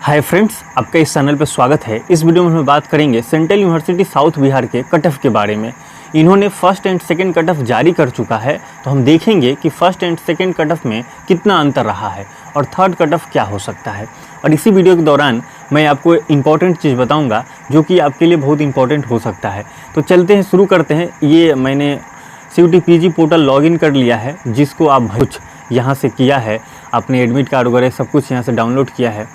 Hi friends, आपका इस channel पर स्वागत है। इस वीडियो में हम बात करेंगे सेंट्रल यूनिवर्सिटी साउथ बिहार के कट ऑफ के बारे में। इन्होंने first and second cut off जारी कर चुका है, तो हम देखेंगे कि first and second cut off में कितना अंतर रहा है और थर्ड कट ऑफ क्या हो सकता है। और इसी वीडियो के दौरान मैं आपको इंपॉर्टेंट चीज़ बताऊँगा जो कि आपके लिए बहुत इंपॉर्टेंट हो सकता है। तो चलते हैं, शुरू करते हैं। ये मैंने CUET PG पोर्टल लॉगिन कर लिया है, जिसको आप कुछ यहाँ से किया है, आपने एडमिट कार्ड वगैरह सब कुछ यहाँ से डाउनलोड किया है।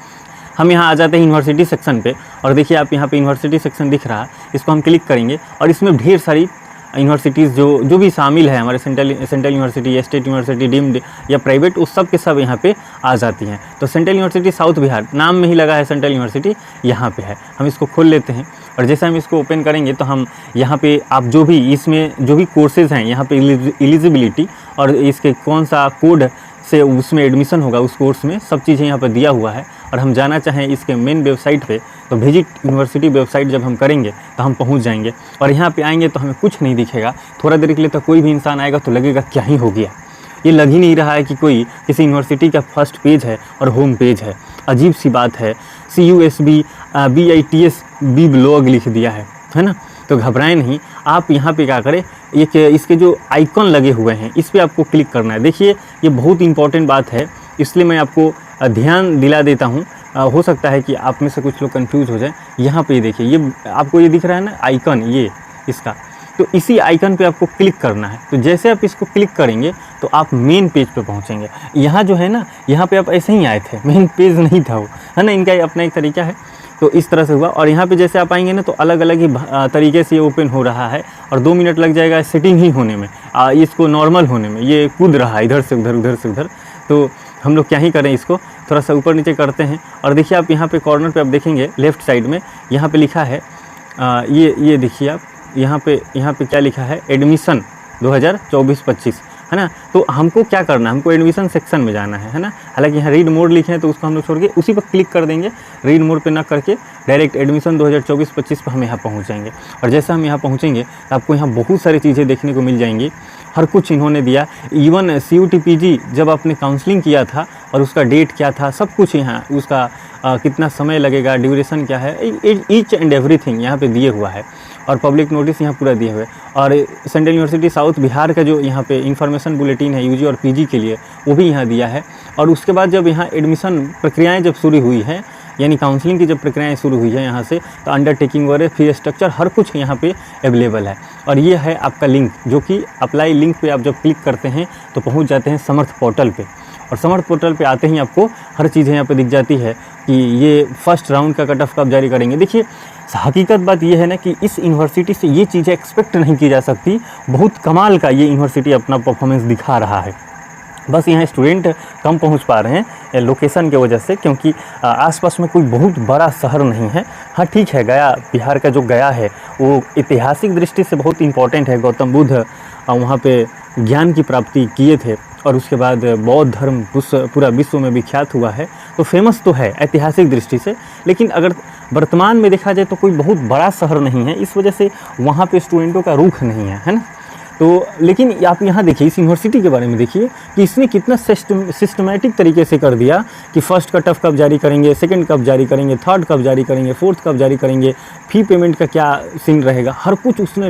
हम यहाँ आ जाते हैं यूनिवर्सिटी सेक्शन पे, और देखिए आप यहाँ पे यूनिवर्सिटी सेक्शन दिख रहा है, इसको हम क्लिक करेंगे और इसमें ढेर सारी यूनिवर्सिटीज़ जो भी शामिल है, हमारे central university, state university, deemed या प्राइवेट, उस सब के सब यहाँ पे आ जाती हैं। तो सेंट्रल यूनिवर्सिटी साउथ बिहार नाम में ही लगा है, सेंट्रल यूनिवर्सिटी यहाँ पे है। हम इसको खोल लेते हैं और जैसे हम इसको ओपन करेंगे तो हम यहाँ पे आप जो भी इसमें जो भी कोर्सेज़ हैं, यहाँ पे एलिजिबिलिटी और इसके कौन सा कोड से उसमें एडमिशन होगा उस कोर्स में, सब चीज़ें यहाँ पर दिया हुआ है। और हम जाना चाहें इसके मेन वेबसाइट पे, तो विजिट यूनिवर्सिटी वेबसाइट जब हम करेंगे तो हम पहुँच जाएंगे। और यहाँ पे आएंगे तो हमें कुछ नहीं दिखेगा। थोड़ा देर के लिए तो कोई भी इंसान आएगा तो लगेगा क्या ही हो गया, ये लग ही नहीं रहा है कि कोई किसी यूनिवर्सिटी का फर्स्ट पेज है और होम पेज है। अजीब सी बात है। CUSB BITS B ब्लॉग लिख दिया है ना। तो घबराएं नहीं, आप यहाँ पे क्या करें, इसके जो आइकॉन लगे हुए हैं इस पर आपको क्लिक करना है। देखिए ये बहुत इंपॉर्टेंट बात है, इसलिए मैं आपको ध्यान दिला देता हूँ। हो सकता है कि आप में से कुछ लोग कंफ्यूज हो जाएं। यहाँ पे देखिए, ये आपको ये दिख रहा है ना आइकन, ये इसका, तो इसी आइकन पे आपको क्लिक करना है। तो जैसे आप इसको क्लिक करेंगे तो आप मेन पेज पे पहुँचेंगे। यहाँ जो है ना, यहाँ पे आप ऐसे ही आए थे, मेन पेज नहीं था वो, है ना। इनका अपना एक तरीका है। तो इस तरह से हुआ। और यहाँ पे जैसे आप आएंगे ना तो अलग अलग ही तरीके से ये ओपन हो रहा है और 2 मिनट लग जाएगा सेटिंग ही होने में, इसको नॉर्मल होने में। ये कूद रहा है इधर से उधर, उधर से उधर। तो हम लोग क्या ही करें, इसको थोड़ा सा ऊपर नीचे करते हैं। और देखिए आप यहाँ पे कॉर्नर पे आप देखेंगे लेफ़्ट साइड में, यहाँ पे लिखा है ये देखिए आप, यहाँ पे क्या लिखा है, एडमिशन 2024-25, है ना। तो हमको क्या करना है, हमको एडमिशन सेक्शन में जाना है ना। हालांकि यहाँ रीड मोर लिखे हैं तो उसको हम लोग छोड़ के उसी पर क्लिक कर देंगे। रीड मोर पे ना करके डायरेक्ट एडमिशन 2024-25 पर हम यहाँ पहुँच जाएंगे। और जैसे हम यहाँ पहुँचेंगे तो आपको यहाँ बहुत सारी चीज़ें देखने को मिल जाएंगी। हर कुछ इन्होंने दिया। इवन CUET PG जब आपने काउंसलिंग किया था और उसका डेट क्या था, सब कुछ यहाँ, उसका कितना समय लगेगा, ड्यूरेशन क्या है, ईच एंड एवरीथिंग यहाँ पे दिए हुआ है। और पब्लिक नोटिस यहाँ पूरा दिए हुए। और सेंट्रल यूनिवर्सिटी साउथ बिहार का जो यहाँ पे इन्फॉर्मेशन बुलेटिन है UG और PG के लिए, वो भी यहाँ दिया है। और उसके बाद जब यहाँ एडमिशन प्रक्रियाएँ जब शुरू हुई हैं, यानी काउंसलिंग की जब प्रक्रियाएँ शुरू हुई है यहाँ से, तो अंडरटेकिंग वगैरह, फी स्ट्रक्चर, हर कुछ यहाँ पे अवेलेबल है। और ये है आपका लिंक, जो कि अप्लाई लिंक पे आप जब क्लिक करते हैं तो पहुँच जाते हैं समर्थ पोर्टल पे। और समर्थ पोर्टल पे आते ही आपको हर चीज़ें यहाँ पे दिख जाती है कि ये फर्स्ट राउंड का कट ऑफ कब जारी करेंगे। देखिए हकीकत बात ये है ना कि इस यूनिवर्सिटी से ये चीज़ें एक्सपेक्ट नहीं की जा सकती। बहुत कमाल का ये यूनिवर्सिटी अपना परफॉर्मेंस दिखा रहा है। बस यहाँ स्टूडेंट कम पहुँच पा रहे हैं लोकेशन की वजह से, क्योंकि आसपास में कोई बहुत बड़ा शहर नहीं है। हाँ ठीक है, गया, बिहार का जो गया है वो ऐतिहासिक दृष्टि से बहुत इम्पॉर्टेंट है। गौतम बुद्ध वहाँ पे ज्ञान की प्राप्ति किए थे और उसके बाद बौद्ध धर्म पूरा विश्व में विख्यात हुआ है। तो फेमस तो है ऐतिहासिक दृष्टि से, लेकिन अगर वर्तमान में देखा जाए तो कोई बहुत बड़ा शहर नहीं है। इस वजह से वहाँ पे स्टूडेंटों का रुख नहीं है ना। तो लेकिन आप यहाँ देखिए, इस यूनिवर्सिटी के बारे में देखिए कि इसने कितना सिस्टमेटिक तरीके से कर दिया कि फर्स्ट कट ऑफ कब जारी करेंगे, सेकंड कब जारी करेंगे, थर्ड कब जारी करेंगे, फोर्थ कब जारी करेंगे, फ़ी पेमेंट का क्या सीन रहेगा, हर कुछ उसने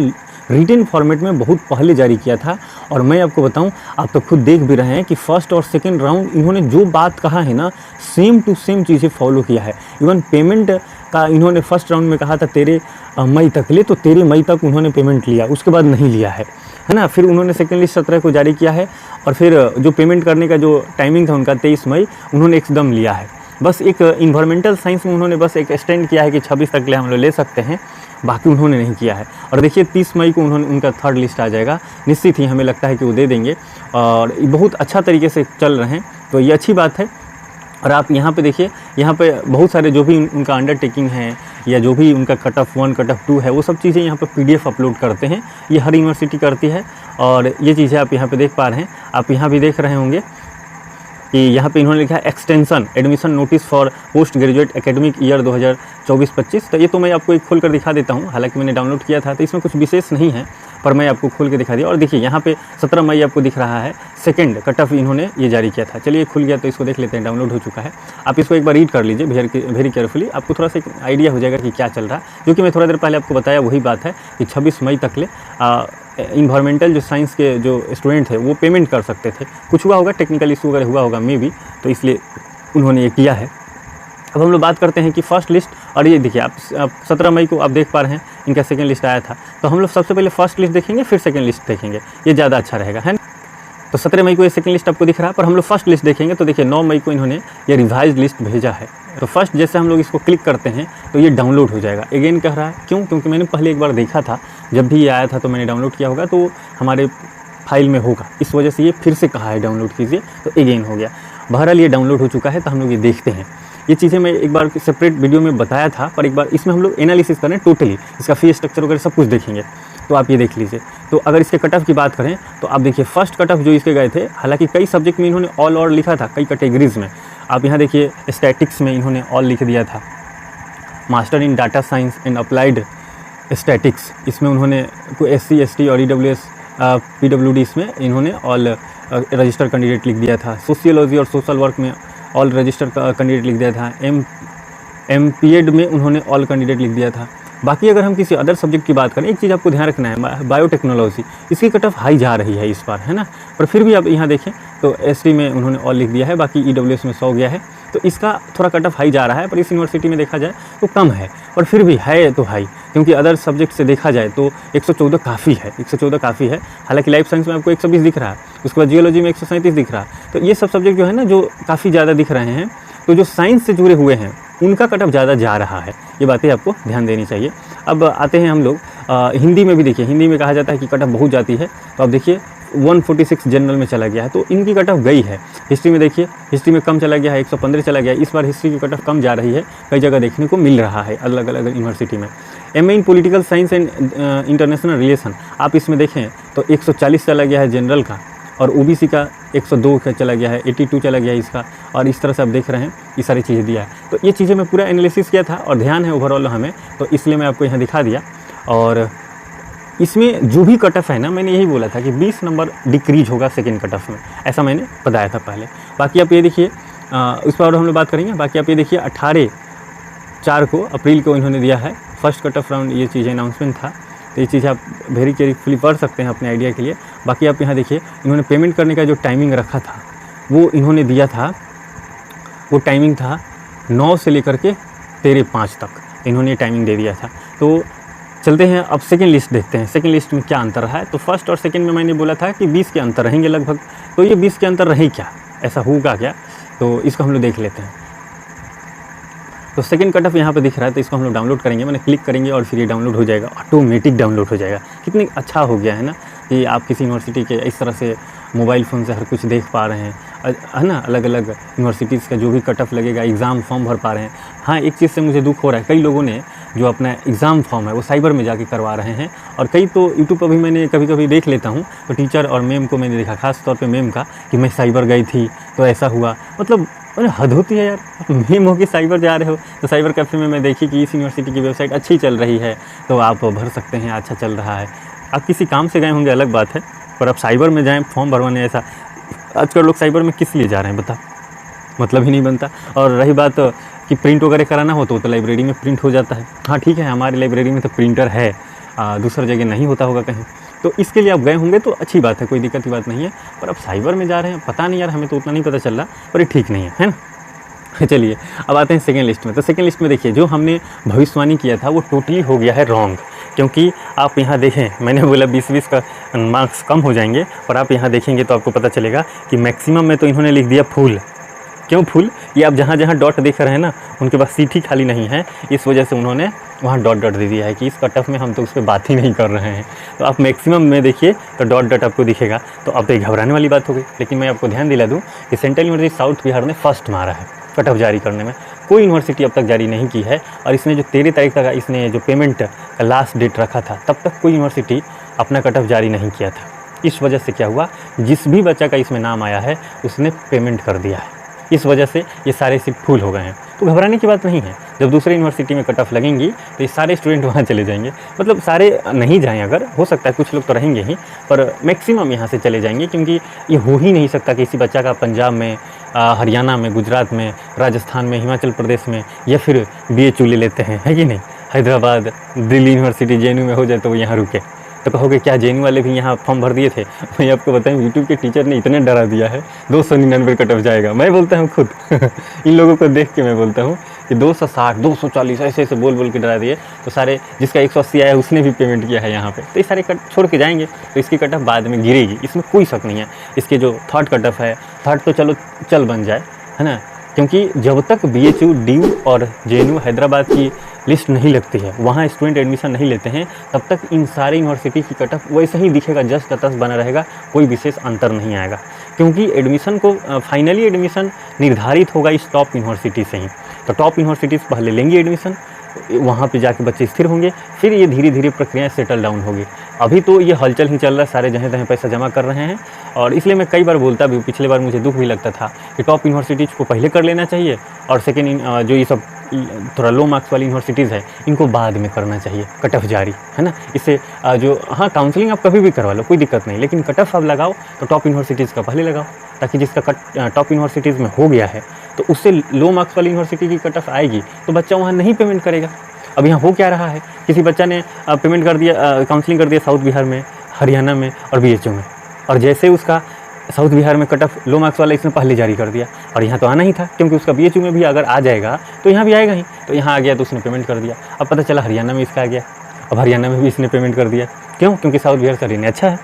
रिटन फॉर्मेट में बहुत पहले जारी किया था। और मैं आपको बताऊं, आप तो खुद देख भी रहे हैं कि फर्स्ट और सेकंड राउंड इन्होंने जो बात कहा है ना, सेम टू सेम चीज़ें फॉलो किया है। इवन पेमेंट का इन्होंने फर्स्ट राउंड में कहा था 13 मई तक ले, तो 13 मई तक उन्होंने पेमेंट लिया, उसके बाद नहीं लिया है ना। फिर उन्होंने सेकेंड लिस्ट 17 को जारी किया है और फिर जो पेमेंट करने का जो टाइमिंग था उनका 23 मई उन्होंने एकदम लिया है। बस एक इन्वायरमेंटल साइंस में उन्होंने बस एक एक्सटेंड किया है कि 26 तक ले हम लोग ले सकते हैं, बाकी उन्होंने नहीं किया है। और देखिए 30 मई को उनका थर्ड लिस्ट आ जाएगा, निश्चित ही हमें लगता है कि वो दे देंगे। और बहुत अच्छा तरीके से चल रहे हैं, तो ये अच्छी बात है। और आप यहाँ पे देखिए, यहाँ पे बहुत सारे जो भी उनका अंडरटेकिंग है या जो भी उनका कट ऑफ 1 कट ऑफ 2 है, वो सब चीज़ें यहाँ पे PDF अपलोड करते हैं। ये हर यूनिवर्सिटी करती है और ये चीज़ें आप यहाँ पे देख पा रहे हैं। आप यहाँ भी देख रहे होंगे कि यहाँ पे इन्होंने लिखा है extension admission notice for post graduate academic year 2024-25। तो ये तो मैं आपको एक खोल कर दिखा देता हूँ, हालांकि मैंने डाउनलोड किया था, तो इसमें कुछ विशेष नहीं है। पर मैं आपको खोल के दिखा दिया। और देखिए यहाँ पे 17 मई आपको दिख रहा है सेकंड कट ऑफ इन्होंने ये जारी किया था। चलिए खुल गया तो इसको देख लेते हैं, डाउनलोड हो चुका है। आप इसको एक बार रीड कर लीजिए वेरी केयरफुली, आपको थोड़ा सा एक आइडिया हो जाएगा कि क्या चल रहा है। जो कि मैं थोड़ा देर पहले आपको बताया वही बात है कि 26 मई तक ले इन्वायरमेंटल जो साइंस के जो स्टूडेंट थे वो पेमेंट कर सकते थे। कुछ हुआ होगा, टेक्निकल इशू वगैरह हुआ होगा मे बी, तो इसलिए उन्होंने ये किया है। अब हम लोग बात करते हैं कि फर्स्ट लिस्ट, और ये देखिए आप 17 मई को आप देख पा रहे हैं इनका सेकंड लिस्ट आया था। तो हम लोग सबसे पहले फर्स्ट लिस्ट देखेंगे फिर सेकंड लिस्ट देखेंगे, ये ज़्यादा अच्छा रहेगा, है ना। तो 17 मई को ये सेकंड लिस्ट आपको दिख रहा है, पर हम लोग फर्स्ट लिस्ट देखेंगे तो देखिए 9 मई को इन्होंने ये रिवाइज लिस्ट भेजा है। तो फर्स्ट जैसे हम लोग इसको क्लिक करते हैं तो ये डाउनलोड हो जाएगा। अगेन कह रहा है क्यों, क्योंकि मैंने पहले एक बार देखा था, जब भी ये आया था तो मैंने डाउनलोड किया होगा तो हमारे फाइल में होगा, इस वजह से ये फिर से कहा है डाउनलोड कीजिए, तो अगेन हो गया। बहरहाल ये डाउनलोड हो चुका है, तो हम लोग ये देखते हैं। ये चीज़ें मैं एक बार सेपरेट वीडियो में बताया था, पर एक बार इसमें हम लोग एनालिसिस करें टोटली, इसका फी स्ट्रक्चर वगैरह सब कुछ देखेंगे। तो आप ये देख लीजिए। तो अगर इसके कट ऑफ की बात करें तो आप देखिए फर्स्ट कट ऑफ जो इसके गए थे, हालांकि कई सब्जेक्ट में इन्होंने ऑल और लिखा था, कई कैटेगरीज़ में। आप यहाँ देखिए स्टैटिक्स में इन्होंने ऑल लिख दिया था, master in data science and applied statics, इसमें उन्होंने SC ST और EWS PWD इसमें इन्होंने ऑल रजिस्टर कैंडिडेट लिख दिया था। सोशियोलॉजी और सोशल वर्क में ऑल रजिस्टर कैंडिडेट लिख दिया था। MPED में उन्होंने ऑल कैंडिडेट लिख दिया था। बाकी अगर हम किसी अदर सब्जेक्ट की बात करें, एक चीज़ आपको ध्यान रखना है, बायोटेक्नोलॉजी, इसकी कट ऑफ हाई जा रही है इस बार, है ना। पर फिर भी आप यहाँ देखें तो ST में उन्होंने ऑल लिख दिया है, बाकी EWS में 100 गया है, तो इसका थोड़ा कट ऑफ हाई जा रहा है। पर इस यूनिवर्सिटी में देखा जाए तो कम है, पर फिर भी है तो हाई, क्योंकि अदर सब्जेक्ट से देखा जाए तो 114 काफ़ी है, 114 काफ़ी है। हालांकि लाइफ साइंस में आपको 120 दिख रहा है, उसके बाद जियोलॉजी में 137 दिख रहा है। तो ये सब सब्जेक्ट जो है ना जो काफ़ी ज़्यादा दिख रहे हैं, तो जो साइंस से जुड़े हुए हैं उनका कट ऑफ ज़्यादा जा रहा है। ये बातें आपको ध्यान देनी चाहिए। अब आते हैं हम लोग हिंदी में भी। देखिए हिंदी में कहा जाता है कि कट ऑफ बहुत जाती है, तो आप देखिए 146 जनरल में चला गया है, तो इनकी कट ऑफ गई है। हिस्ट्री में देखिए, हिस्ट्री में कम चला गया है, 115 चला गया है। इस बार हिस्ट्री की कट ऑफ कम जा रही है, कई जगह देखने को मिल रहा है अलग अलग यूनिवर्सिटी में। MA in political science and international relation, आप इसमें देखें तो 140 चला गया है जनरल का, और OBC का 102 का चला गया है, 82 चला गया है इसका, और इस तरह से आप देख रहे हैं ये सारी चीज़ें दिया है। तो ये चीज़ें मैं पूरा एनालिसिस किया था और ध्यान है ओवरऑल हमें, तो इसलिए मैं आपको यहाँ दिखा दिया। और इसमें जो भी कट ऑफ है ना, मैंने यही बोला था कि 20 नंबर डिक्रीज होगा सेकेंड कट ऑफ में, ऐसा मैंने बताया था पहले। बाकी आप ये देखिए, उस पर और हम लोग बात करेंगे। बाकी आप ये देखिए 18 को अप्रैल को इन्होंने दिया है फर्स्ट कट ऑफ राउंड, ये चीज़ें अनाउंसमेंट था। तो ये चीज़ आप वेरी केयरफुली पढ़ सकते हैं अपने आइडिया के लिए। बाकी आप यहाँ देखिए इन्होंने पेमेंट करने का जो टाइमिंग रखा था वो इन्होंने दिया था, वो टाइमिंग था 9 से लेकर के 13:05 तक इन्होंने टाइमिंग दे दिया था। तो चलते हैं अब सेकेंड लिस्ट देखते हैं, सेकेंड लिस्ट में क्या अंतर रहा है। तो फर्स्ट और सेकेंड में मैंने बोला था कि 20 के अंतर रहेंगे लगभग, तो ये 20 के अंतर रहे क्या, ऐसा होगा क्या, तो इसको हम लोग देख लेते हैं। तो सेकंड कट ऑफ यहाँ पे दिख रहा है, तो इसको हम लोग डाउनलोड करेंगे, मैंने क्लिक करेंगे और फिर ये डाउनलोड हो जाएगा, ऑटोमेटिक डाउनलोड हो जाएगा। कितनी अच्छा हो गया है ना कि आप किसी यूनिवर्सिटी के इस तरह से मोबाइल फ़ोन से हर कुछ देख पा रहे हैं, है ना। अलग अलग यूनिवर्सिटीज़ का जो भी कट ऑफ लगेगा, एग्ज़ाम फॉर्म भर पा रहे हैं। हाँ, एक चीज़ से मुझे दुख हो रहा है, कई लोगों ने जो अपना एग्ज़ाम फॉर्म है वो साइबर में जाके करवा रहे हैं, और कई तो यूट्यूब पर भी मैंने कभी कभी देख लेता हूँ, तो टीचर और मैम को मैंने देखा, खास तौर पे मैम का, कि मैं साइबर गई थी तो ऐसा हुआ। मतलब अरे हद होती है यार, मैम हो कि साइबर जा रहे हो। तो साइबर कैफ़े में मैं देखी कि इस यूनिवर्सिटी की वेबसाइट अच्छी चल रही है, तो आप भर सकते हैं, अच्छा चल रहा है। आप किसी काम से गए होंगे अलग बात है, पर आप साइबर में जाएँ फॉर्म भरवाने, ऐसा आजकल लोग साइबर में किस लिए जा रहे हैं बता, मतलब ही नहीं बनता। और रही बात कि प्रिंट वगैरह कराना हो तो लाइब्रेरी में प्रिंट हो जाता है। हाँ ठीक है, हमारी लाइब्रेरी में तो प्रिंटर है, दूसरी जगह नहीं होता होगा कहीं, तो इसके लिए आप गए होंगे तो अच्छी बात है, कोई दिक्कत की बात नहीं है। पर आप साइबर में जा रहे हैं, पता नहीं यार, हमें तो उतना नहीं पता चल रहा, पर ये ठीक नहीं है ना। चलिए अब आते हैं सेकेंड लिस्ट में। तो सेकेंड लिस्ट में देखिए जो हमने भविष्यवाणी किया था वो टोटली हो गया है रॉन्ग, क्योंकि आप यहाँ देखें, मैंने बोला 20-20 का मार्क्स कम हो जाएंगे, पर आप यहाँ देखेंगे तो आपको पता चलेगा कि मैक्सिमम में तो इन्होंने लिख दिया फुल। क्यों फुल? ये आप जहाँ जहाँ डॉट देख रहे हैं ना, उनके पास सीट ही खाली नहीं है, इस वजह से उन्होंने वहाँ डॉट डॉट दे दिया है कि इस कट ऑफ में हम तो उस पर बात ही नहीं कर रहे हैं। तो आप मैक्सिमम में देखिए तो डॉट डॉट आपको दिखेगा, तो अब तो ये घबराने वाली बात हो गई। लेकिन मैं आपको ध्यान दिला दूँ कि सेंट्रल यूनिवर्सिटी साउथ बिहार ने फर्स्ट मारा है कट ऑफ जारी करने में, कोई यूनिवर्सिटी अब तक जारी नहीं की है। और इसने जो 13 तारीख तक इसने जो पेमेंट का लास्ट डेट रखा था, तब तक कोई यूनिवर्सिटी अपना कट ऑफ जारी नहीं किया था। इस वजह से क्या हुआ, जिस भी बच्चा का इसमें नाम आया है उसने पेमेंट कर दिया है, इस वजह से ये सारे सीट फुल हो गए हैं। तो घबराने की बात नहीं है। जब दूसरे यूनिवर्सिटी में कट ऑफ लगेंगी तो ये सारे स्टूडेंट वहाँ चले जाएंगे, मतलब सारे नहीं जाएँ, अगर हो सकता है कुछ लोग तो रहेंगे ही, पर मैक्सिमम यहाँ से चले जाएंगे, क्योंकि ये हो ही नहीं सकता कि किसी बच्चा का पंजाब में, हरियाणा में, गुजरात में, राजस्थान में, हिमाचल प्रदेश में या फिर BHU ले लेते हैं, है कि नहीं, हैदराबाद, दिल्ली यूनिवर्सिटी, JNU में हो जाए तो वो यहाँ रुके। तो कहोगे क्या JNU वाले भी यहाँ फॉर्म भर दिए थे? मैं आपको बताऊँ, यूट्यूब के टीचर ने इतने डरा दिया है 299 कट ऑफ जाएगा। मैं बोलता हूँ खुद इन लोगों को देख के मैं बोलता हूँ कि 260, 240 ऐसे ऐसे बोल बोल के डरा दिए, तो सारे जिसका 180 आया उसने भी पेमेंट किया है यहाँ पे, तो ये सारे कट छोड़ के जाएंगे, तो इसकी कट ऑफ बाद में गिरेगी, इसमें कोई शक नहीं है। इसके जो थर्ड कट ऑफ है, थर्ड तो चलो चल बन जाए, है ना, क्योंकि जब तक BHU, DU और JNU हैदराबाद की लिस्ट नहीं लगती है, वहाँ स्टूडेंट एडमिशन नहीं लेते हैं, तब तक इन सारे यूनिवर्सिटी की कट ऑफ वैसे ही दिखेगा, जस्ट तस बना रहेगा, कोई विशेष अंतर नहीं आएगा, क्योंकि एडमिशन को फाइनली एडमिशन निर्धारित होगा इस टॉप यूनिवर्सिटी से ही। तो टॉप यूनिवर्सिटीज़ पहले लेंगी एडमिशन, वहाँ पे जाके बच्चे स्थिर होंगे, फिर ये धीरे धीरे प्रक्रिया सेटल डाउन होगी। अभी तो ये हलचल ही चल रहा है, सारे जहाँ तहाँ पैसा जमा कर रहे हैं, और इसलिए मैं कई बार बोलता भी, पिछले बार मुझे दुख भी लगता था कि टॉप यूनिवर्सिटीज़ को पहले कर लेना चाहिए, और सेकेंड जो ये सब थोड़ा लो मार्क्स वाली यूनिवर्सिटीज़ है इनको बाद में करना चाहिए कट ऑफ जारी, है ना। इससे जो हाँ काउंसलिंग आप कभी भी करवा लो, कोई दिक्कत नहीं, लेकिन कट ऑफ आप लगाओ तो टॉप यूनिवर्सिटीज़ का पहले लगाओ, ताकि जिसका टॉप यूनिवर्सिटीज़ में हो गया है तो उससे लो मार्क्स वाली यूनिवर्सिटी की कट ऑफ आएगी तो बच्चा वहाँ नहीं पेमेंट करेगा। अब यहाँ हो क्या रहा है, किसी बच्चा ने पेमेंट कर दिया, काउंसलिंग कर दिया साउथ बिहार में, हरियाणा में और BHU में, और जैसे उसका साउथ बिहार में कट ऑफ लो मार्क्स वाला इसने पहले जारी कर दिया, और यहाँ तो आना ही था, क्योंकि उसका BHU में भी अगर आ जाएगा तो यहाँ भी आएगा ही, तो यहाँ आ गया तो उसने पेमेंट कर दिया। अब पता चला हरियाणा में इसका आ गया, अब हरियाणा में भी इसने पेमेंट कर दिया, क्यों? क्योंकि साउथ बिहार से हरियाणा अच्छा है।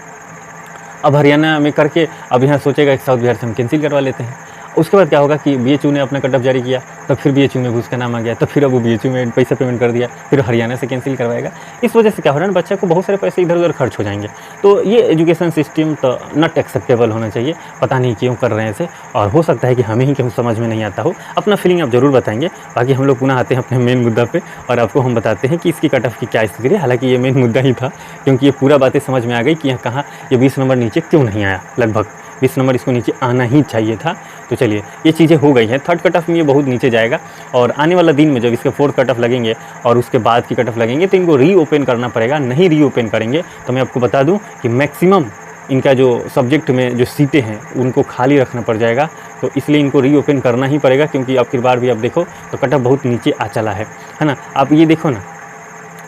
अब हरियाणा में करके अब यहाँ सोचेगा कि साउथ बिहार से हम कैंसिल करवा लेते हैं। उसके बाद क्या होगा कि BHU ने अपना कट ऑफ जारी किया, तो फिर BHU में भी उसका नाम आ गया, तो फिर अब वो BHU में पैसा पेमेंट कर दिया, फिर हरियाणा से कैंसिल करवाएगा। इस वजह से क्या हो रहा है ना, बच्चे को बहुत सारे पैसे इधर उधर खर्च हो जाएंगे। तो ये एजुकेशन सिस्टम तो नॉट एक्सेप्टेबल होना चाहिए, पता नहीं क्यों कर रहे हैं ऐसे, और हो सकता है कि हमें ही क्यों समझ में नहीं आता हो। अपना फीलिंग आप ज़रूर बताएंगे। बाकी हम लोग पुनः आते हैं अपने मेन मुद्दा पे, और आपको हम बताते हैं कि इसकी कट ऑफ की क्या स्थिति है। हालांकि ये मेन मुद्दा ही था, क्योंकि ये पूरा बातें समझ में आ गई कि यहाँ कहाँ ये 20 नंबर नीचे क्यों नहीं आया, लगभग 20 नंबर इसको नीचे आना ही चाहिए था। तो चलिए ये चीज़ें हो गई हैं। थर्ड कट ऑफ में ये बहुत नीचे जाएगा, और आने वाला दिन में जब इसके फोर्थ कट ऑफ लगेंगे और उसके बाद की कट ऑफ लगेंगे तो इनको रीओपन करना पड़ेगा। नहीं रीओपन करेंगे तो मैं आपको बता दूं कि मैक्सिमम इनका जो सब्जेक्ट में जो सीटें हैं उनको खाली रखना पड़ जाएगा, तो इसलिए इनको रीओपन करना ही पड़ेगा, क्योंकि अब की बार भी आप देखो तो कट ऑफ बहुत नीचे आ चला है ना। आप ये देखो ना,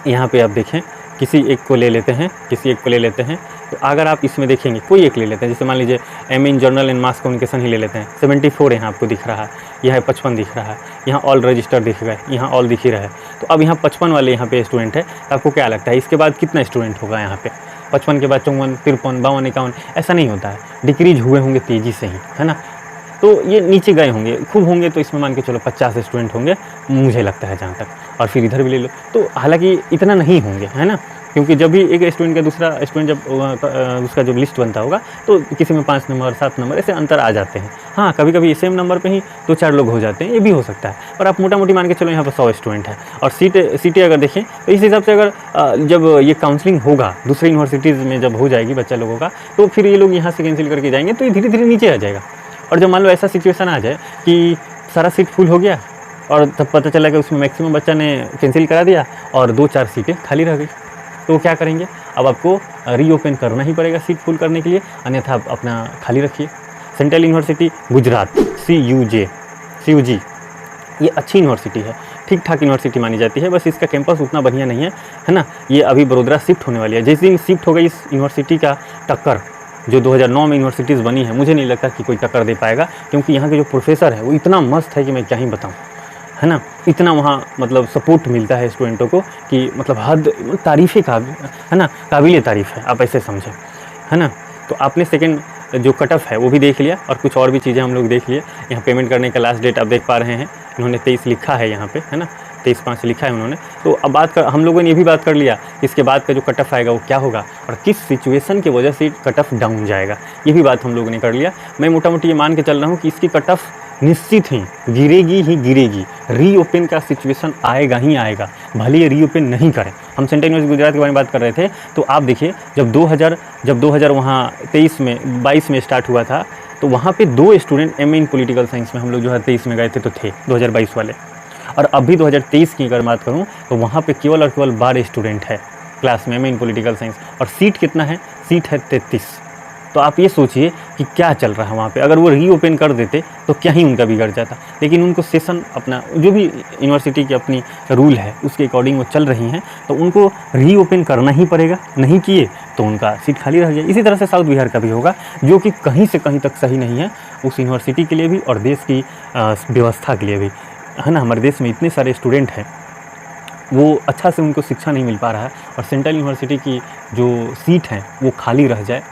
यहाँ पे आप देखें, किसी एक को ले लेते हैं, किसी एक को ले लेते हैं, तो अगर आप इसमें देखेंगे कोई एक ले लेते हैं, जैसे मान लीजिए MA in journal and mass communication ही ले लेते हैं, 74 यहाँ आपको दिख रहा है, यहाँ 55 दिख रहा है, यहाँ ऑल रजिस्टर दिख गए, यहाँ ऑल दिख ही रहा है। तो अब यहाँ 55 वाले यहाँ पे स्टूडेंट है, तो आपको क्या लगता है इसके बाद कितना स्टूडेंट होगा यहाँ पे? 55 के बाद 54, 53, 52, 51, ऐसा नहीं होता है, डिक्रीज हुए होंगे तेज़ी से ही, है ना। तो ये नीचे गए होंगे, खूब होंगे तो इसमें मान के चलो 50 स्टूडेंट होंगे मुझे लगता है जहाँ तक, और फिर इधर भी ले लो तो हालांकि इतना नहीं होंगे, है ना, क्योंकि जब भी एक स्टूडेंट का दूसरा स्टूडेंट जब उसका जब लिस्ट बनता होगा तो किसी में 5 नंबर 7 नंबर ऐसे अंतर आ जाते हैं। हाँ, कभी कभी सेम नंबर पे ही 2-4 लोग हो जाते हैं, ये भी हो सकता है, पर आप मोटा मोटी मान के चलो यहाँ पर 100 स्टूडेंट है, और सीटें अगर देखें तो इस हिसाब से अगर जब ये काउंसलिंग होगा दूसरी यूनिवर्सिटीज़ में जब हो जाएगी बच्चा लोगों का, तो फिर ये लोग यहाँ से कैंसिल करके जाएंगे, तो ये धीरे धीरे नीचे आ जाएगा। और जब मान लो ऐसा सिचुएशन आ जाए कि सारा सीट फुल हो गया और तब पता चला कि उसमें मैक्सिमम बच्चा ने कैंसिल करा दिया और 2-4 सीटें खाली रह गई, तो क्या करेंगे? अब आपको रीओपन करना ही पड़ेगा सीट फुल करने के लिए, अन्यथा आप अपना खाली रखिए। सेंट्रल यूनिवर्सिटी गुजरात, CUG, ये अच्छी यूनिवर्सिटी है, ठीक ठाक यूनिवर्सिटी मानी जाती है, बस इसका कैंपस उतना बढ़िया नहीं है ना। ये अभी बड़ोदरा शिफ्ट होने वाली है, जिस दिन शिफ्ट हो गई इस यूनिवर्सिटी का टक्कर जो 2009 में यूनिवर्सिटीज़ बनी है, मुझे नहीं लगता कि कोई टक्कर दे पाएगा, क्योंकि यहाँ के जो प्रोफेसर है वो इतना मस्त है कि मैं क्या ही बताऊँ, है ना। इतना वहाँ मतलब सपोर्ट मिलता है स्टूडेंटों को कि मतलब हद तारीफ़ है ना, काबिल तारीफ़ है, आप ऐसे समझें, है ना। तो आपने सेकंड जो कट ऑफ है वो भी देख लिया, और कुछ और भी चीज़ें हम लोग देख लिए। यहाँ पेमेंट करने का लास्ट डेट आप देख पा रहे हैं, इन्होंने 23 लिखा है यहाँ पे, है ना, 23/5 लिखा है उन्होंने। तो अब हम लोगों ने ये भी बात कर लिया कि इसके बाद का जो कट ऑफ आएगा वो क्या होगा और किस सिचुएशन की वजह से कट ऑफ डाउन जाएगा, ये भी बात हम लोगों ने कर लिया। मैं मोटा मोटी ये मान के चल रहा हूँ कि इसकी कट ऑफ निश्चित ही गिरेगी। रीओपन का सिचुएशन आएगा ही आएगा, भले ये रीओपन नहीं करें। हम सेंट्रल यूनिवर्सिटी गुजरात के बारे में बात कर रहे थे, तो आप देखिए जब 2000 वहाँ 22 में स्टार्ट हुआ था, तो वहाँ पे 2 स्टूडेंट MA इन पॉलिटिकल साइंस में हम लोग जो है 23 में गए थे, तो थे 2022 वाले, और अभी 2023 की अगर बात करूँ तो वहाँ पे केवल और केवल 12 स्टूडेंट है क्लास में इन पॉलिटिकल साइंस, और सीट कितना है, सीट है 33। तो आप ये सोचिए कि क्या चल रहा है वहाँ पे। अगर वो रीओपन कर देते तो क्या ही उनका बिगड़ जाता, लेकिन उनको सेशन अपना जो भी यूनिवर्सिटी की अपनी रूल है उसके अकॉर्डिंग वो चल रही हैं, तो उनको रीओपन करना ही पड़ेगा, नहीं किए तो उनका सीट खाली रह जाए। इसी तरह से साउथ बिहार का भी होगा, जो कि कहीं से कहीं तक सही नहीं है उस यूनिवर्सिटी के लिए भी और देश की व्यवस्था के लिए भी, है ना। हमारे देश में इतने सारे स्टूडेंट हैं, वो अच्छा से उनको शिक्षा नहीं मिल पा रहा है, और सेंट्रल यूनिवर्सिटी की जो सीट हैं वो खाली रह जाए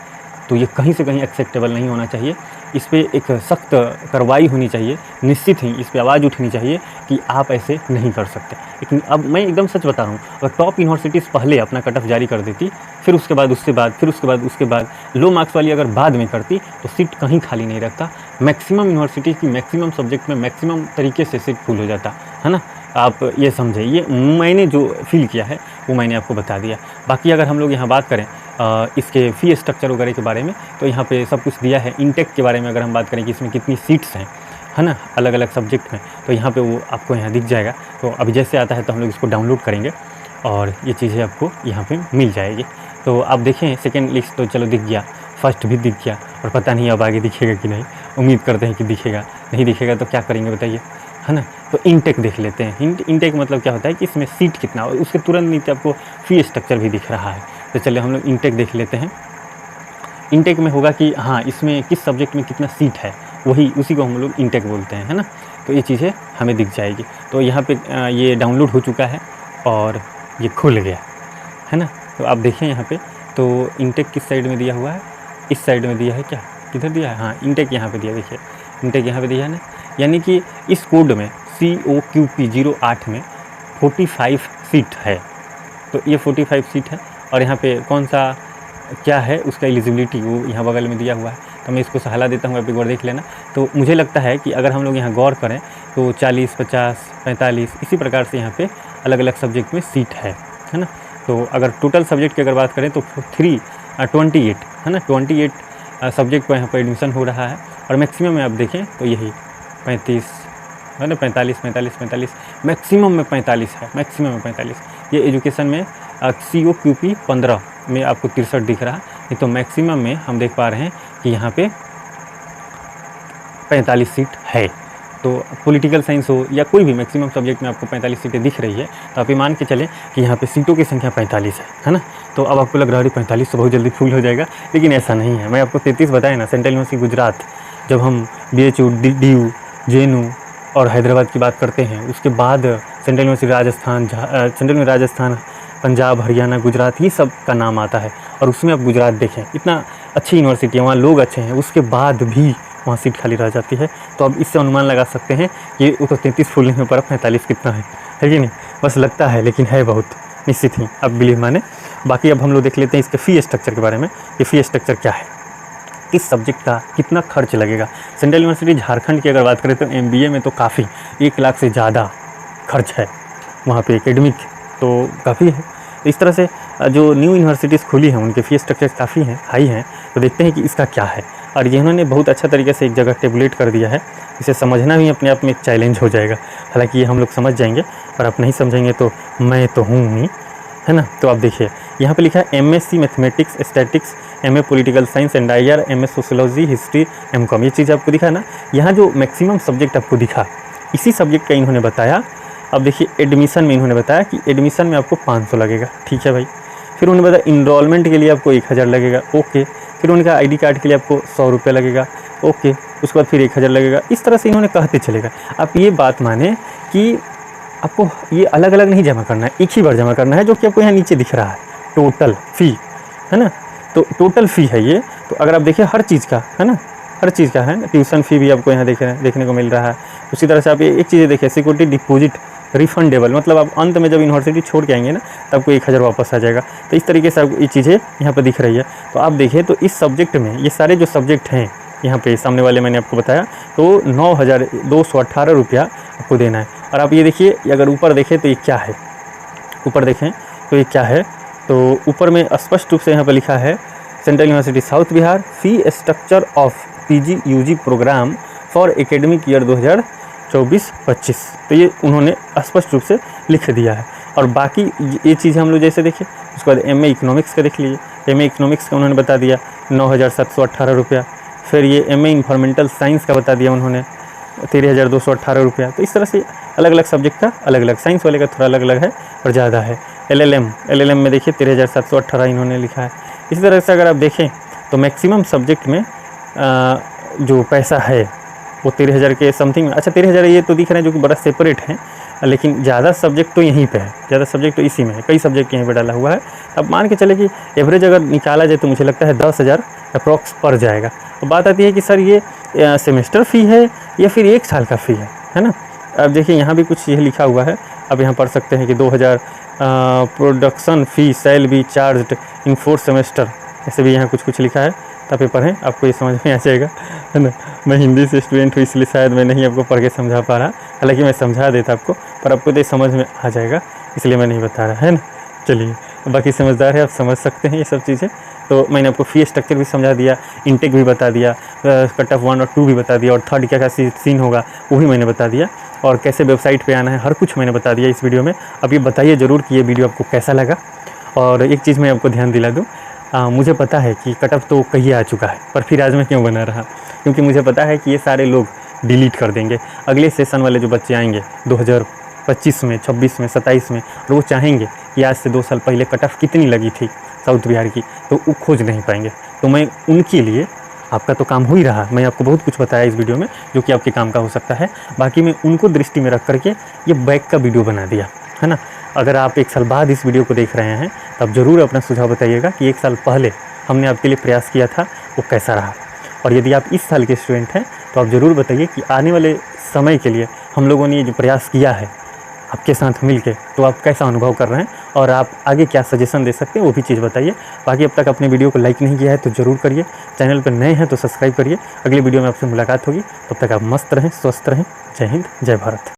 तो ये कहीं से कहीं एक्सेप्टेबल नहीं होना चाहिए। इस पर एक सख्त कार्रवाई होनी चाहिए, निश्चित ही इस पर आवाज़ उठनी चाहिए कि आप ऐसे नहीं कर सकते। लेकिन अब मैं एकदम सच बता रहा हूँ, अगर टॉप यूनिवर्सिटीज़ पहले अपना कट ऑफ जारी कर देती, फिर उसके बाद उसके बाद लो मार्क्स वाली अगर बाद में करती, तो सीट कहीं खाली नहीं रखता। मैक्सिमम यूनिवर्सिटीज़ की मैक्सिमम सब्जेक्ट में मैक्सिमम तरीके से सीट फुल हो जाता, है ना। आप ये समझे, ये मैंने जो फील किया है वो मैंने आपको बता दिया। बाकी अगर हम लोग यहाँ बात करें इसके फ़ी स्ट्रक्चर वगैरह के बारे में, तो यहाँ पे सब कुछ दिया है। इंटेक के बारे में अगर हम बात करें कि इसमें कितनी सीट्स हैं, है ना, अलग अलग सब्जेक्ट में, तो यहाँ पे वो आपको यहाँ दिख जाएगा। तो अभी जैसे आता है तो हम लोग इसको डाउनलोड करेंगे और ये चीज़ें आपको यहाँ पे मिल जाएगी। तो आप देखें सेकेंड लिस्ट तो चलो दिख गया, फर्स्ट भी दिख गया, और पता नहीं अब आगे दिखेगा कि नहीं। उम्मीद करते हैं कि दिखेगा, नहीं दिखेगा तो क्या करेंगे बताइए, है ना। तो इंटेक देख लेते हैं। इंटेक मतलब क्या होता है कि इसमें सीट कितना, और उसके तुरंत नीचे आपको फ़ी स्ट्रक्चर भी दिख रहा है। तो चलिए हम लोग इंटेक देख लेते हैं। इंटेक में होगा कि हाँ इसमें किस सब्जेक्ट में कितना सीट है, वही उसी को हम लोग इंटेक बोलते हैं, है ना। तो ये चीज़ें हमें दिख जाएगी। तो यहाँ पे ये डाउनलोड हो चुका है और ये खुल गया, है ना। तो आप देखें यहाँ पे, तो इंटेक किस साइड में दिया हुआ है, इस साइड में दिया है क्या, किधर दिया है, हाँ इंटेक यहाँ पे दिया, देखिए इंटेक यहाँ पे दिया है ना। यानी कि इस कोड में COQP 08 में 45 सीट है। तो ये 45 सीट है, और यहाँ पे कौन सा क्या है उसका एलिजिबिलिटी वो यहाँ बगल में दिया हुआ है। तो मैं इसको सहाला देता हूँ, आप एक बार देख लेना। तो मुझे लगता है कि अगर हम लोग यहाँ गौर करें तो 40, 50, 45 इसी प्रकार से यहाँ पे अलग अलग सब्जेक्ट में सीट है ना। तो अगर टोटल सब्जेक्ट की अगर बात करें तो 28 है ना, 28 सब्जेक्ट को यहाँ पर एडमिशन हो रहा है। और मैक्सिमम में आप देखें तो यही 35 है ना, 45 मैक्सिमम में 45 है, मैक्सिमम में 45। ये एजुकेशन में COQP 15 में आपको 63 दिख रहा है, नहीं तो मैक्सिमम में हम देख पा रहे हैं कि यहाँ पे 45 सीट है। तो पॉलिटिकल साइंस हो या कोई भी मैक्सिमम सब्जेक्ट में आपको 45 सीटें दिख रही है, तो आप ये मान के चलें कि यहाँ पे सीटों की संख्या 45 है ना। तो अब आपको लग रहा है 45 तो बहुत जल्दी फुल हो जाएगा, लेकिन ऐसा नहीं है। मैं आपको 33 बताया ना, सेंट्रल यूनिवर्सिटी गुजरात, जब हम BHU, DU, JNU और हैदराबाद की बात करते हैं, उसके बाद सेंट्रल यूनिवर्सिटी राजस्थान, पंजाब, हरियाणा, गुजरात, ये सब का नाम आता है। और उसमें आप गुजरात देखें, इतना अच्छी यूनिवर्सिटी है, वहाँ लोग अच्छे हैं, उसके बाद भी वहाँ सीट खाली रह जाती है। तो अब इससे अनुमान लगा सकते हैं कि वो तो 33 फुल नहीं हो पा रहा, 45 कितना है कि नहीं, बस लगता है लेकिन है बहुत, निश्चित ही आप बिलीव माने। बाकी अब हम लोग देख लेते हैं इसके फ़ी स्ट्रक्चर के बारे में, कि फ़ी स्ट्रक्चर क्या है, किस सब्जेक्ट का कितना खर्च लगेगा। सेंट्रल यूनिवर्सिटी झारखंड की अगर बात करें तो MBA में तो काफ़ी 1 लाख से ज़्यादा खर्च है वहाँ पे, एकेडमिक तो काफ़ी है। तो इस तरह से जो न्यू यूनिवर्सिटीज़ खुली हैं उनके फ़ी स्ट्रक्चर काफ़ी हैं, हाई हैं। तो देखते हैं कि इसका क्या है। और ये इन्होंने बहुत अच्छा तरीके से एक जगह टेबुलेट कर दिया है, इसे समझना भी अपने आप में एक चैलेंज हो जाएगा। हालांकि ये हम लोग समझ जाएंगे, पर आप नहीं समझेंगे तो मैं तो हूँ ही, है ना। तो आप देखिए यहाँ पे लिखा है MSc mathematics, statics, MA political science and IR, MA sociology, history, MCOM, ये चीज़ आपको दिखा ना। यहाँ जो मैक्सिमम सब्जेक्ट आपको दिखा, इसी सब्जेक्ट का इन्होंने बताया। अब देखिए एडमिशन में इन्होंने बताया कि एडमिशन में आपको 500 लगेगा, ठीक है भाई। फिर उन्होंने बताया इनरोलमेंट के लिए आपको 1000 लगेगा, ओके। फिर उनका ID कार्ड के लिए आपको 100 रुपये लगेगा, ओके। उसके बाद फिर 1000 लगेगा। इस तरह से इन्होंने कहते चलेगा। आप ये बात माने कि आपको ये अलग अलग नहीं जमा करना है, एक ही बार जमा करना है, जो कि आपको यहाँ नीचे दिख रहा है टोटल फ़ी, है ना। तो टोटल फ़ी है ये। तो अगर आप देखिए हर चीज़ का, है ना, हर चीज़ का है। ट्यूशन फ़ी भी आपको यहाँ देखने को मिल रहा है। उसी तरह से आप एक चीज़ देखिए, सिक्योरिटी डिपॉजिट रिफंडेबल, मतलब आप अंत में जब यूनिवर्सिटी छोड़ के आएंगे ना, तब आपको 1000 वापस आ जाएगा। तो इस तरीके से आपको ये चीज़ें यहाँ पर दिख रही है। तो आप देखिए तो इस सब्जेक्ट में ये सारे जो सब्जेक्ट हैं यहाँ पे सामने वाले मैंने आपको बताया, तो 9218 रुपया आपको देना है। और आप ये देखिए, अगर ऊपर देखें तो ये क्या है, ऊपर देखें तो ये क्या है, तो ऊपर में स्पष्ट रूप से यहाँ पर लिखा है central university south Bihar fee structure of PG UG programme for academic year 24-25। तो ये उन्होंने स्पष्ट रूप से लिख दिया है। और बाकी ये चीज़ हम लोग जैसे देखें, उसके बाद MA इकोनॉमिक्स का देख लीजिए। MA इकोनॉमिक्स का उन्होंने बता दिया 9,718 रुपया। फिर ये MA इन्वायरमेंटल साइंस का बता दिया उन्होंने 13,218 रुपया। तो इस तरह से अलग अलग सब्जेक्ट का अलग अलग, साइंस वाले का थोड़ा अलग अलग है और ज़्यादा है। LLM में देखिए 13,718 इन्होंने लिखा है। इसी तरह से अगर आप देखें तो मैक्सिमम सब्जेक्ट में जो पैसा है वो 13,000 के समथिंग में। अच्छा 13,000 ये तो दिख रहे हैं जो कि बड़ा सेपरेट है, लेकिन ज़्यादा सब्जेक्ट तो यहीं पे है, ज़्यादा सब्जेक्ट तो इसी में है, कई सब्जेक्ट यहीं पे डाला हुआ है। अब मान के चले कि एवरेज अगर निकाला जाए तो मुझे लगता है 10,000 अप्रॉक्स पड़ जाएगा। तो बात आती है कि सर ये सेमेस्टर फ़ी है या फिर 1 साल का फ़ी है ना। अब देखिए यहाँ भी कुछ ये लिखा हुआ है, अब यहाँ पढ़ सकते हैं कि 2,000 production fee shall be charged in 4 semester, ऐसे भी यहाँ कुछ लिखा है। तब ये पढ़ें, आपको ये समझ में आ जाएगा, है ना। मैं हिंदी से स्टूडेंट हूँ इसलिए शायद मैं नहीं आपको पढ़ के समझा पा रहा, हालांकि मैं समझा देता आपको, पर आपको तो ये समझ में आ जाएगा इसलिए मैं नहीं बता रहा, है ना। चलिए, बाकी समझदार है, आप समझ सकते हैं ये सब चीज़ें। तो मैंने आपको फ़ी स्ट्रक्चर भी समझा दिया, इंटेक भी बता दिया, कट ऑफ 1 और 2 भी बता दिया, और थर्ड क्या सीन होगा वो भी मैंने बता दिया, और कैसे वेबसाइट पे आना है हर कुछ मैंने बता दिया इस वीडियो में। अब ये बताइए ज़रूर कि ये वीडियो आपको कैसा लगा। और एक चीज़ मैं आपको ध्यान दिला दूँ, मुझे पता है कि कट ऑफ तो कहीं आ चुका है, पर फिर आज मैं क्यों बना रहा, क्योंकि मुझे पता है कि ये सारे लोग डिलीट कर देंगे। अगले सेशन वाले जो बच्चे आएंगे 2025 में, 26 में, 27 में, और वो चाहेंगे कि आज से 2 साल पहले कट ऑफ कितनी लगी थी साउथ बिहार की, तो वो खोज नहीं पाएंगे। तो मैं उनके लिए, आपका तो काम हो ही रहा, मैं आपको बहुत कुछ बताया इस वीडियो में जो कि आपके काम का हो सकता है, बाकी मैं उनको दृष्टि में रख करके ये बैक का वीडियो बना दिया, है ना। अगर आप 1 साल बाद इस वीडियो को देख रहे हैं तब ज़रूर अपना सुझाव बताइएगा कि 1 साल पहले हमने आपके लिए प्रयास किया था वो कैसा रहा। और यदि आप इस साल के स्टूडेंट हैं तो आप ज़रूर बताइए कि आने वाले समय के लिए हम लोगों ने ये जो प्रयास किया है आपके साथ मिलके, तो आप कैसा अनुभव कर रहे हैं और आप आगे क्या सजेशन दे सकते हैं वो भी चीज़ बताइए। बाकी अब तक अपने वीडियो को लाइक नहीं किया है तो ज़रूर करिए, चैनल पर नए हैं तो सब्सक्राइब करिए। अगली वीडियो में आपसे मुलाकात होगी, तब तक आप मस्त रहें, स्वस्थ रहें। जय हिंद, जय भारत।